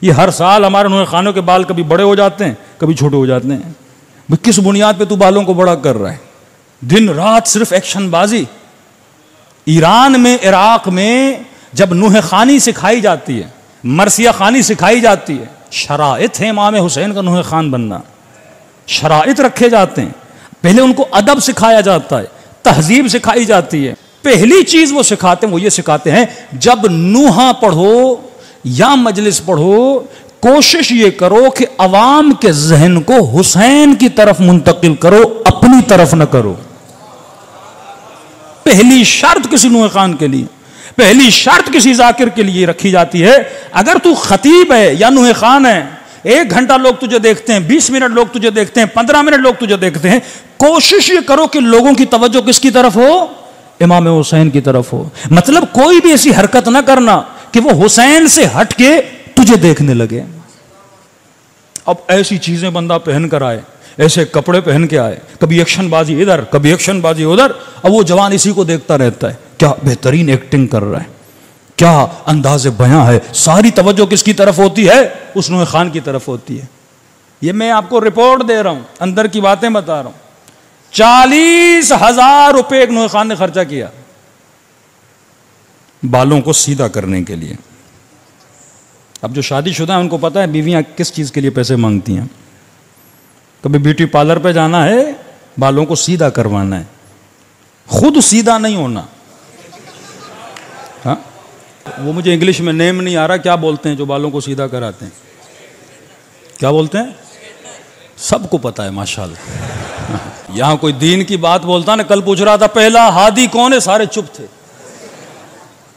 یہ ہر سال ہمارے نوح خانوں کے بال کبھی بڑے ہو جاتے ہیں کبھی چھوٹے ہو جاتے ہیں. کس بنیاد پہ تو بالوں کو بڑا کر رہا ہے؟ دن رات صرف ایکشن بازی. ایران میں، عراق میں جب نوح خانی سکھائی جاتی ہے، مرثیہ خانی سکھائی جاتی ہے، شرائط ہے امام حسین کا نوح خان بننا، شرائط رکھے جاتے ہیں. پہلے ان کو ادب سکھایا جاتا ہے، تہذیب سکھائی جاتی ہے. پہلی چیز وہ سکھاتے ہیں، وہ یہ سکھاتے ہیں جب نوحہ پڑھو یا مجلس پڑھو کوشش یہ کرو کہ عوام کے ذہن کو حسین کی طرف منتقل کرو، اپنی طرف نہ کرو. پہلی شرط کسی نوح خان کے لیے، پہلی شرط کسی ذاکر کے لیے رکھی جاتی ہے. اگر تو خطیب ہے یا نوح خان ہے، 1 گھنٹہ لوگ تجھے دیکھتے ہیں، 20 منٹ لوگ تجھے دیکھتے ہیں، 15 منٹ لوگ تجھے دیکھتے ہیں، کوشش یہ کرو کہ لوگوں کی توجہ کس کی طرف ہو؟ امام حسین کی طرف ہو. مطلب کوئی بھی ایسی حرکت نہ کرنا کہ وہ حسین سے ہٹ کے تجھے دیکھنے لگے. اب ایسی چیزیں بندہ پہن کر آئے، ایسے کپڑے پہن کے آئے، کبھی ایکشن بازی ادھر کبھی ایکشن بازی ادھر، اب وہ جوان اسی کو دیکھتا رہتا ہے. کیا بہترین ایکٹنگ کر رہا ہے، کیا انداز بیاں ہے. ساری توجہ کس کی طرف ہوتی ہے؟ اس نوح خان کی طرف ہوتی ہے. یہ میں آپ کو رپورٹ دے رہا ہوں، اندر کی باتیں بتا رہا ہوں. 40,000 روپے ایک نوح خان نے خرچہ کیا بالوں کو سیدھا کرنے کے لیے. اب جو شادی شدہ ہیں ان کو پتا ہے بیویاں کس چیز کے لیے پیسے مانگتی ہیں. کبھی بیوٹی پارلر پہ جانا ہے، بالوں کو سیدھا کروانا ہے، خود سیدھا نہیں ہونا. ہاں وہ مجھے انگلش میں نیم نہیں آ رہا، کیا بولتے ہیں جو بالوں کو سیدھا کراتے ہیں؟ کیا بولتے ہیں؟ سب کو پتا ہے ماشاءاللہ. یہاں کوئی دین کی بات بولتا نا، کل پوچھ رہا تھا پہلا ہادی کون ہے، سارے چپ تھے.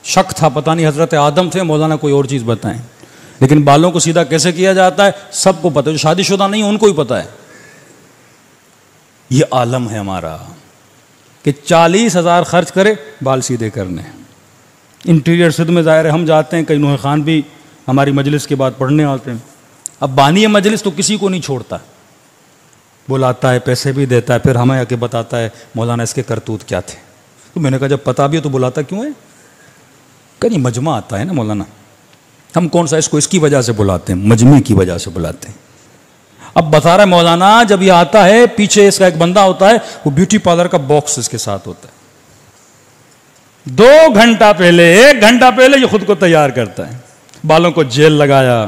شک تھا پتہ نہیں حضرت آدم تھے، مولانا کوئی اور چیز بتائیں. لیکن بالوں کو سیدھا کیسے کیا جاتا ہے سب کو پتہ ہے. جو شادی شدہ نہیں ان کو ہی پتہ ہے. یہ عالم ہے ہمارا کہ 40,000 خرچ کرے بال سیدھے کرنے. انٹیریئر سدھ میں ظاہر ہے ہم جاتے ہیں، کئی نوح خان بھی ہماری مجلس کے بعد پڑھنے آتے ہیں. اب بانی مجلس تو کسی کو نہیں چھوڑتا، بلاتا ہے، پیسے بھی دیتا ہے، پھر ہمیں آ کے بتاتا ہے مولانا اس کے کرتوت کیا تھے. تو میں نے کہا جب پتا بھی ہے تو بلاتا کیوں ہے؟ کہیں مجمع آتا ہے نا مولانا، ہم کون سا اس کو اس کی وجہ سے بلاتے ہیں، مجمع کی وجہ سے بلاتے ہیں. اب بتا رہا ہے مولانا جب یہ آتا ہے پیچھے اس کا ایک بندہ ہوتا ہے، وہ بیوٹی پارلر کا باکس اس کے ساتھ ہوتا ہے. 2 گھنٹہ پہلے 1 گھنٹہ پہلے یہ خود کو تیار کرتا ہے، بالوں کو جیل لگایا،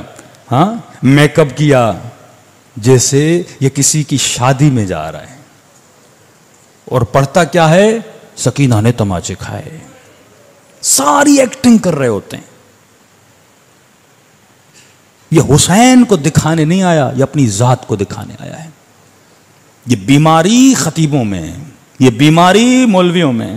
ہاں میک اپ کیا، جیسے یہ کسی کی شادی میں جا رہا ہے. اور پڑھتا کیا ہے؟ سکینہ نے تماچے کھائے. ساری ایکٹنگ کر رہے ہوتے ہیں. یہ حسین کو دکھانے نہیں آیا، یہ اپنی ذات کو دکھانے آیا ہے. یہ بیماری خطیبوں میں، یہ بیماری مولویوں میں.